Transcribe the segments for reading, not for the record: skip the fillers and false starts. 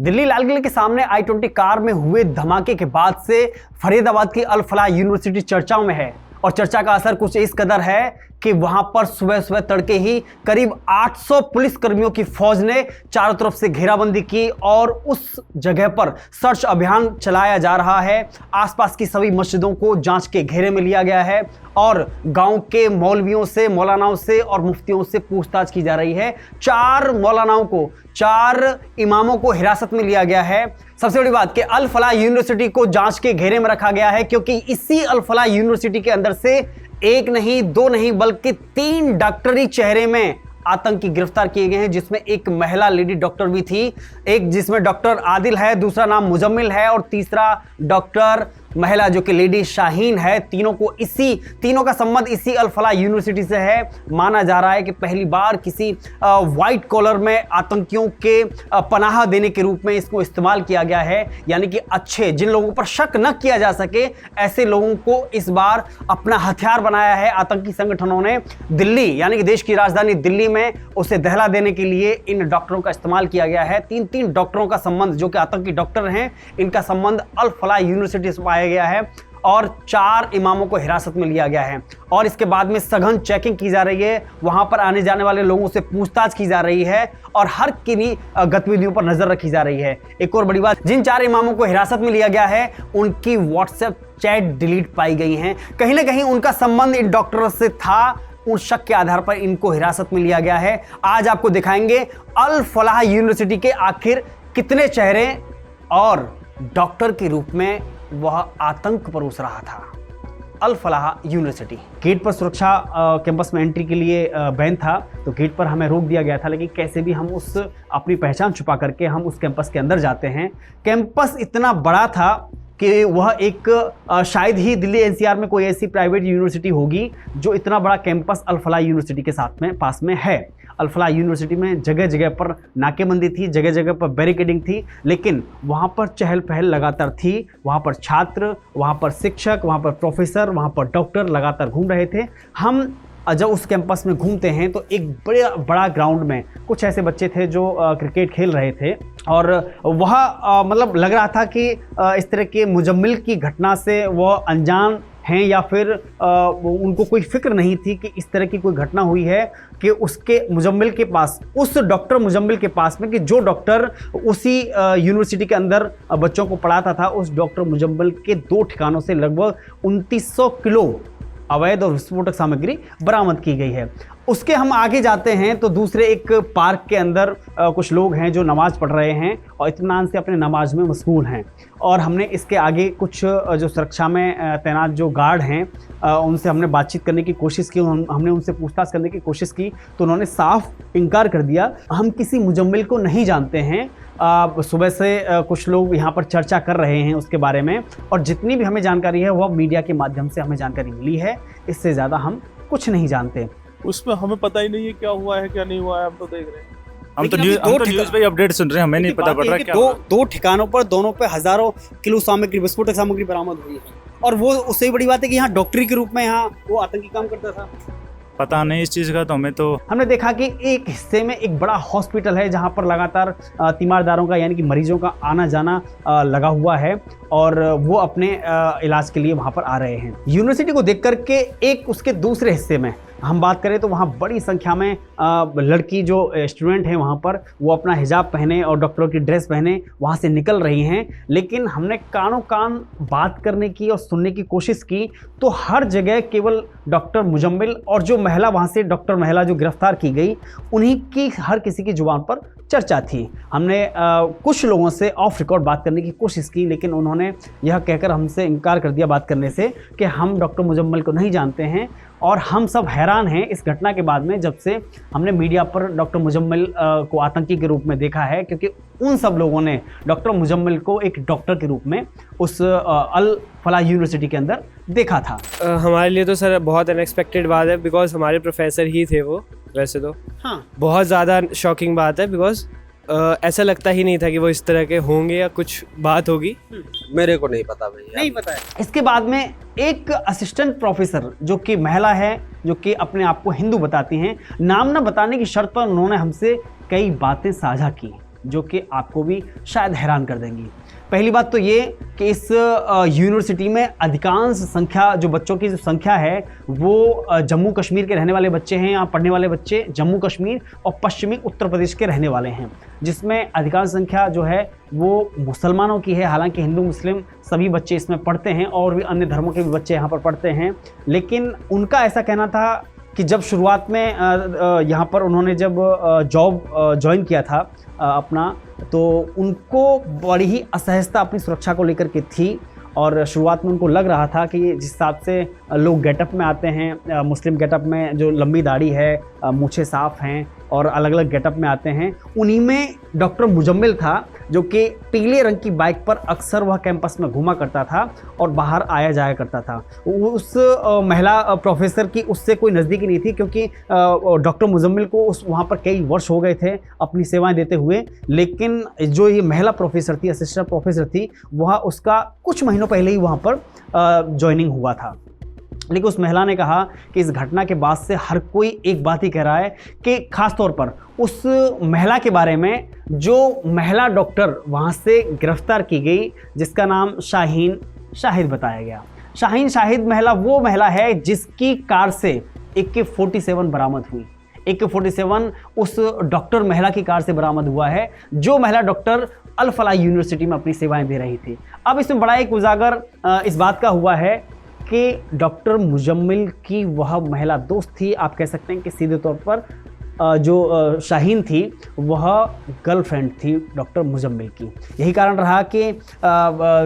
दिल्ली लाल किले के सामने I-20 कार में हुए धमाके के बाद से फरीदाबाद की अल फलाह यूनिवर्सिटी चर्चाओं में है और चर्चा का असर कुछ इस कदर है कि वहां पर सुबह सुबह तड़के ही करीब 800 पुलिस कर्मियों की फौज ने चारों तरफ से घेराबंदी की और उस जगह पर सर्च अभियान चलाया जा रहा है। आसपास की सभी मस्जिदों को जांच के घेरे में लिया गया है और गांव के मौलवियों से, मौलानाओं से और मुफ्तियों से पूछताछ की जा रही है। 4 मौलानाओं को, 4 इमामों को हिरासत में लिया गया है। सबसे बड़ी बात कि अल फलाह यूनिवर्सिटी को जांच के घेरे में रखा गया है क्योंकि इसी अल फलाह यूनिवर्सिटी के अंदर से 1 नहीं 2 नहीं बल्कि 3 डॉक्टरी चेहरे में आतंकी गिरफ्तार किए गए हैं, जिसमें एक महिला लेडी डॉक्टर भी थी। एक जिसमें डॉक्टर आदिल है, दूसरा नाम मुजम्मिल है और तीसरा डॉक्टर महिला जो कि लेडी शाहीन है। तीनों का संबंध इसी अल फलाह यूनिवर्सिटी से है। माना जा रहा है कि पहली बार किसी व्हाइट कॉलर में आतंकियों के पनाह देने के रूप में इसको इस्तेमाल किया गया है, यानी कि अच्छे, जिन लोगों पर शक न किया जा सके, ऐसे लोगों को इस बार अपना हथियार बनाया है आतंकी संगठनों ने। दिल्ली यानी कि देश की राजधानी दिल्ली में उसे दहला देने के लिए इन डॉक्टरों का इस्तेमाल किया गया है। 3 डॉक्टरों का संबंध, जो कि आतंकी डॉक्टर हैं, इनका संबंध अल फलाह यूनिवर्सिटी से पाया गया है और 4 इमामों को हिरासत में लिया गया है और इसके बाद में सघन चेकिंग की जा रही है। वहां पर आने जाने वाले लोगों से पूछताछ की जा रही है और हर किन्हीं गतिविधियों पर नजर रखी जा रही है। एक और बड़ी बात, जिन 4 इमामों को हिरासत में लिया गया है उनकी व्हाट्सएप चैट डिलीट पाई गई है। कहीं ना कहीं उनका संबंध इन डॉक्टरों से था, उन शक के आधार पर इनको हिरासत में लिया गया है। आज आपको दिखाएंगे अल फलाह यूनिवर्सिटी के आखिर कितने चेहरे और डॉक्टर के रूप में वह आतंक परोस रहा था। अल फलाह यूनिवर्सिटी गेट पर सुरक्षा कैंपस में एंट्री के लिए बैन था, तो गेट पर हमें रोक दिया गया था, लेकिन कैसे भी हम उस अपनी पहचान छुपा करके हम उस कैंपस के अंदर जाते हैं। कैंपस इतना बड़ा था कि वह एक शायद ही दिल्ली एनसीआर में कोई ऐसी प्राइवेट यूनिवर्सिटी होगी जो इतना बड़ा कैंपस अल फलाह यूनिवर्सिटी के साथ में पास में है। अल फलाह यूनिवर्सिटी में जगह जगह पर नाकेबंदी थी, जगह जगह पर बैरिकेडिंग थी, लेकिन वहाँ पर चहल पहल लगातार थी। वहाँ पर छात्र, वहाँ पर शिक्षक, वहाँ पर प्रोफेसर, वहाँ पर डॉक्टर लगातार घूम रहे थे। हम जब उस कैंपस में घूमते हैं तो एक बड़ा ग्राउंड में कुछ ऐसे बच्चे थे जो क्रिकेट खेल रहे थे और वह मतलब लग रहा था कि इस तरह के मुजम्मिल की घटना से वह अनजान हैं या फिर उनको कोई फिक्र नहीं थी कि इस तरह की कोई घटना हुई है कि उसके मुजम्मिल के पास, उस डॉक्टर मुजम्मिल के पास में, कि जो डॉक्टर उसी यूनिवर्सिटी के अंदर बच्चों को पढ़ाता था, उस डॉक्टर मुजम्मिल के 2 ठिकानों से लगभग 2900 किलो अवैध और विस्फोटक सामग्री बरामद की गई है। उसके हम आगे जाते हैं तो दूसरे एक पार्क के अंदर कुछ लोग हैं जो नमाज पढ़ रहे हैं और इत्मीनान से अपने नमाज में मशगूल हैं और हमने इसके आगे कुछ जो सुरक्षा में तैनात जो गार्ड हैं उनसे हमने बातचीत करने की कोशिश की, हमने उनसे पूछताछ करने की कोशिश की तो उन्होंने साफ इनकार कर दिया, हम किसी मुजम्मिल को नहीं जानते हैं। सुबह से कुछ लोग यहाँ पर चर्चा कर रहे हैं उसके बारे में और जितनी भी हमें जानकारी है वह मीडिया के माध्यम से हमें जानकारी मिली है, इससे ज़्यादा हम कुछ नहीं जानते। उसमें हमें पता ही नहीं है क्या हुआ है क्या नहीं हुआ है, हम तो देख रहे हैं। हम तो न्यूज़ पे अपडेट सुन रहे हैं, हमें नहीं पता पड़ रहा क्या। 2 ठिकानों पर, दोनों पे हजारों किलो सामग्री, विस्फोटक सामग्री बरामद हुई है और वो उससे बड़ी बात है कि यहाँ डॉक्टरी के रूप में यहाँ वो आतंकी काम करता था। पता नहीं इस चीज़ का, तो हमें तो हमने देखा कि एक हिस्से में एक बड़ा हॉस्पिटल है जहां पर लगातार तीमारदारों का यानी कि मरीजों का आना जाना लगा हुआ है और वो अपने इलाज के लिए वहां पर आ रहे हैं। यूनिवर्सिटी को देख करके एक उसके दूसरे हिस्से में हम बात करें तो वहाँ बड़ी संख्या में लड़की जो स्टूडेंट हैं वहाँ पर वो अपना हिजाब पहने और डॉक्टरों की ड्रेस पहने वहाँ से निकल रही हैं, लेकिन हमने कानों कान बात करने की और सुनने की कोशिश की तो हर जगह केवल डॉक्टर मुजम्मिल और जो महिला वहाँ से डॉक्टर महिला जो गिरफ्तार की गई उन्हीं की हर किसी की जुबान पर चर्चा थी। हमने कुछ लोगों से ऑफ रिकॉर्ड बात करने की कोशिश की, लेकिन उन्होंने यह कहकर हमसे इनकार कर दिया बात करने से कि हम डॉक्टर मुजम्मिल को नहीं जानते हैं और हम सब हैरान हैं इस घटना के बाद में जब से हमने मीडिया पर डॉक्टर मुजम्मिल को आतंकी के रूप में देखा है, क्योंकि उन सब लोगों ने डॉक्टर मुजम्मिल को एक डॉक्टर के रूप में उस अल फलाह यूनिवर्सिटी के अंदर देखा था। हमारे लिए तो सर बहुत अनएक्सपेक्टेड बात है बिकॉज हमारे प्रोफेसर ही थे वो। वैसे तो हाँ, बहुत ज़्यादा शॉकिंग बात है बिकॉज ऐसा लगता ही नहीं था कि वो इस तरह के होंगे या कुछ बात होगी। मेरे को नहीं पता भैया, नहीं पता है। इसके बाद में एक असिस्टेंट प्रोफेसर जो कि महिला है, जो कि अपने आप को हिंदू बताती हैं, नाम न बताने की शर्त पर उन्होंने हमसे कई बातें साझा की। जो कि आपको भी शायद हैरान कर देंगी। पहली बात तो ये कि इस यूनिवर्सिटी में अधिकांश संख्या, जो बच्चों की जो संख्या है वो जम्मू कश्मीर के रहने वाले बच्चे हैं। यहाँ पढ़ने वाले बच्चे जम्मू कश्मीर और पश्चिमी उत्तर प्रदेश के रहने वाले हैं, जिसमें अधिकांश संख्या जो है वो मुसलमानों की है। हालांकि हिंदू मुस्लिम सभी बच्चे इसमें पढ़ते हैं और भी अन्य धर्मों के भी बच्चे यहाँ पर पढ़ते हैं, लेकिन उनका ऐसा कहना था कि जब शुरुआत में यहाँ पर उन्होंने जब जॉब ज्वाइन किया था अपना, तो उनको बड़ी ही असहजता अपनी सुरक्षा को लेकर के थी। और शुरुआत में उनको लग रहा था कि जिस हिसाब से लोग गेटअप में आते हैं, मुस्लिम गेटअप में, जो लंबी दाढ़ी है, मूछें साफ हैं और अलग अलग गेटअप में आते हैं, उन्हीं में डॉक्टर मुजम्मिल था, जो कि पीले रंग की बाइक पर अक्सर वह कैंपस में घूमा करता था और बाहर आया जाया करता था। उस महिला प्रोफेसर की उससे कोई नज़दीकी नहीं थी, क्योंकि डॉक्टर मुजम्मिल को वहाँ पर कई वर्ष हो गए थे अपनी सेवाएं देते हुए, लेकिन जो ये महिला प्रोफेसर थी, असिस्टेंट प्रोफेसर थी, वह उसका कुछ महीनों पहले ही वहाँ पर ज्वाइनिंग हुआ था। लेकिन उस महिला ने कहा कि इस घटना के बाद से हर कोई एक बात ही कह रहा है कि खास तौर पर उस महिला के बारे में, जो महिला डॉक्टर वहाँ से गिरफ्तार की गई, जिसका नाम शाहीन शाहिद बताया गया। शाहीन शाहिद महिला वो महिला है जिसकी कार से AK-47 बरामद हुई। AK-47 उस डॉक्टर महिला की कार से बरामद हुआ है, जो महिला डॉक्टर अल फलाह यूनिवर्सिटी में अपनी सेवाएं दे रही थी। अब इसमें बड़ा एक उजागर इस बात का हुआ है कि डॉक्टर मुजम्मिल की वह महिला दोस्त थी। आप कह सकते हैं कि सीधे तौर पर जो शाहीन थी वह गर्लफ्रेंड थी डॉक्टर मुजम्मिल की। यही कारण रहा कि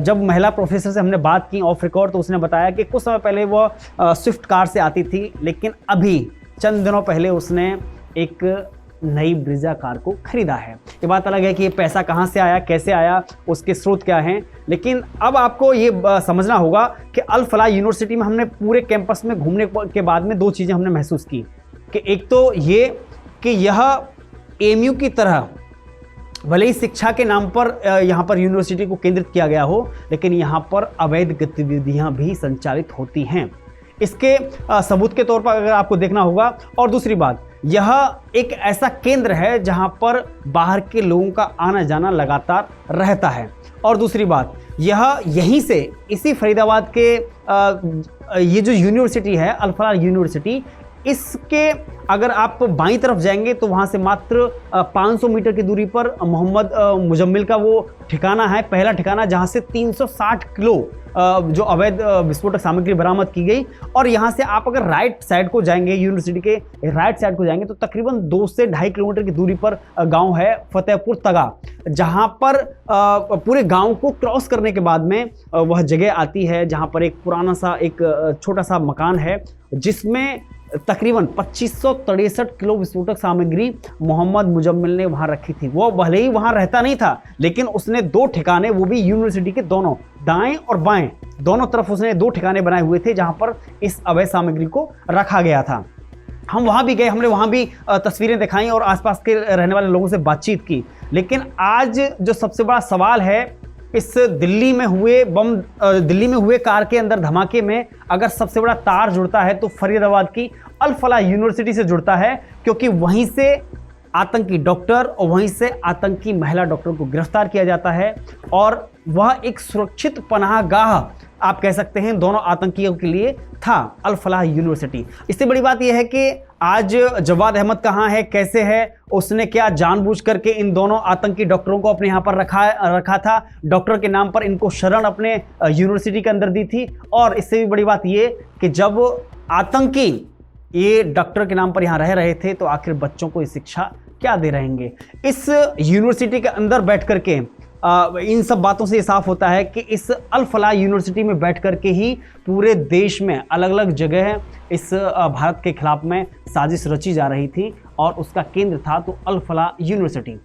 जब महिला प्रोफेसर से हमने बात की ऑफ रिकॉर्ड, तो उसने बताया कि कुछ समय पहले वह स्विफ्ट कार से आती थी, लेकिन अभी चंद दिनों पहले उसने एक नई ब्रीजा कार को खरीदा है। ये बात अलग है कि ये पैसा कहाँ से आया, कैसे आया, उसके स्रोत क्या हैं, लेकिन अब आपको ये समझना होगा कि अल फलाह यूनिवर्सिटी में हमने पूरे कैंपस में घूमने के बाद में दो चीज़ें हमने महसूस की कि एक तो ये कि यह AMU की तरह भले ही शिक्षा के नाम पर यहाँ पर यूनिवर्सिटी को केंद्रित किया गया हो, लेकिन यहाँ पर अवैध गतिविधियाँ भी संचालित होती हैं। इसके सबूत के तौर पर अगर आपको देखना होगा। और दूसरी बात, यह एक ऐसा केंद्र है जहां पर बाहर के लोगों का आना जाना लगातार रहता है। और दूसरी बात, यह यहीं से इसी फरीदाबाद के ये जो यूनिवर्सिटी है अल फलाह यूनिवर्सिटी, इसके अगर आप बाईं तरफ जाएंगे तो वहाँ से मात्र 500 मीटर की दूरी पर मोहम्मद मुजम्मिल का वो ठिकाना है, पहला ठिकाना, जहाँ से 360 किलो जो अवैध विस्फोटक सामग्री बरामद की गई। और यहाँ से आप अगर राइट साइड को जाएंगे, यूनिवर्सिटी के राइट साइड को जाएंगे, तो तकरीबन 2 से 2.5 किलोमीटर की दूरी पर गांव है फतेहपुर तगा, जहाँ पर पूरे गांव को क्रॉस करने के बाद में वह जगह आती है जहाँ पर एक पुराना सा एक छोटा सा मकान है, जिसमें तकरीबन 2563 किलो विस्फोटक सामग्री मोहम्मद मुजम्मिल ने वहां रखी थी। वो भले ही वहां रहता नहीं था, लेकिन उसने 2 ठिकाने, वो भी यूनिवर्सिटी के दोनों दाएं और बाएं दोनों तरफ उसने 2 ठिकाने बनाए हुए थे जहां पर इस अवैध सामग्री को रखा गया था। हम वहां भी गए, हमने वहां भी तस्वीरें दिखाई और आसपास के रहने वाले लोगों से बातचीत की। लेकिन आज जो सबसे बड़ा सवाल है, इस दिल्ली में हुए कार के अंदर धमाके में अगर सबसे बड़ा तार जुड़ता है तो फरीदाबाद की अल फलाह यूनिवर्सिटी से जुड़ता है, क्योंकि वहीं से आतंकी डॉक्टर और वहीं से आतंकी महिला डॉक्टर को गिरफ्तार किया जाता है। और वह एक सुरक्षित पनाहगाह आप कह सकते हैं दोनों आतंकियों के लिए था अल फलाह यूनिवर्सिटी। इससे बड़ी बात यह है कि आज जवाद अहमद कहाँ है, कैसे है, उसने क्या जानबूझ करके इन दोनों आतंकी डॉक्टरों को अपने यहाँ पर रखा था, डॉक्टर के नाम पर इनको शरण अपने यूनिवर्सिटी के अंदर दी थी। और इससे भी बड़ी बात ये कि जब आतंकी ये डॉक्टर के नाम पर यहाँ रह रहे थे, तो आखिर बच्चों को ये शिक्षा क्या दे रहेंगे। इस यूनिवर्सिटी के अंदर बैठ करके इन सब बातों से ये साफ होता है कि इस अल फलाह यूनिवर्सिटी में बैठ करके ही पूरे देश में अलग अलग जगह इस भारत के खिलाफ में साजिश रची जा रही थी और उसका केंद्र था तो अल फलाह यूनिवर्सिटी।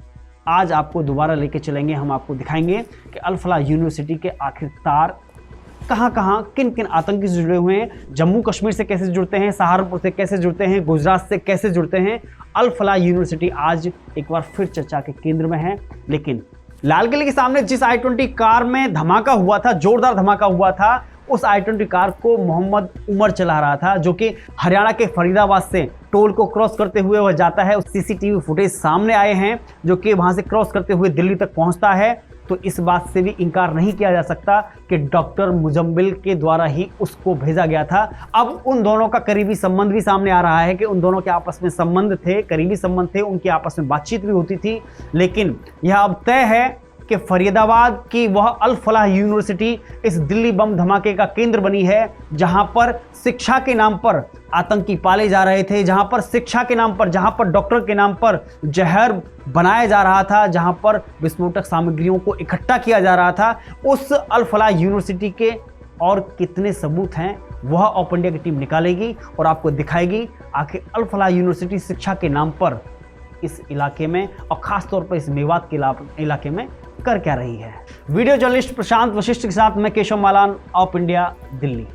आज आपको दोबारा लेके चलेंगे, हम आपको दिखाएंगे कि अल फलाह यूनिवर्सिटी के आखिर तार कहाँ कहाँ किन किन आतंकी से जुड़े हुए हैं, जम्मू कश्मीर से कैसे जुड़ते हैं, सहारनपुर से कैसे जुड़ते हैं, गुजरात से कैसे जुड़ते हैं। अल फलाह यूनिवर्सिटी आज एक बार फिर चर्चा के केंद्र में है। लेकिन लाल किले के सामने जिस I-20 कार में धमाका हुआ था, जोरदार धमाका हुआ था, उस I-20 कार को मोहम्मद उमर चला रहा था, जो कि हरियाणा के फरीदाबाद से टोल को क्रॉस करते हुए वह जाता है। उस सीसीटीवी फुटेज सामने आए हैं जो कि वहां से क्रॉस करते हुए दिल्ली तक पहुंचता है। तो इस बात से भी इनकार नहीं किया जा सकता कि डॉक्टर मुजम्मिल के द्वारा ही उसको भेजा गया था। अब उन दोनों का करीबी संबंध भी सामने आ रहा है कि उन दोनों के आपस में संबंध थे, करीबी संबंध थे, उनकी आपस में बातचीत भी होती थी। लेकिन यह अब तय है कि फरीदाबाद की वह अल फलाह यूनिवर्सिटी इस दिल्ली बम धमाके का केंद्र बनी है, जहां पर शिक्षा के नाम पर आतंकी पाले जा रहे थे, जहां पर शिक्षा के नाम पर, जहां पर डॉक्टर के नाम पर जहर बनाया जा रहा था, जहां पर विस्फोटक सामग्रियों को इकट्ठा किया जा रहा था। उस अल फलाह यूनिवर्सिटी के और कितने सबूत हैं वह ऑप इंडिया की टीम निकालेगी और आपको दिखाएगी आखिर अल फलाह यूनिवर्सिटी शिक्षा के नाम पर इस इलाके में और ख़ास तौर पर इस मेवात के इलाके में कर क्या रही है। वीडियो जर्नलिस्ट प्रशांत वशिष्ठ के साथ मैं Keshav Malan, op India, Delhi.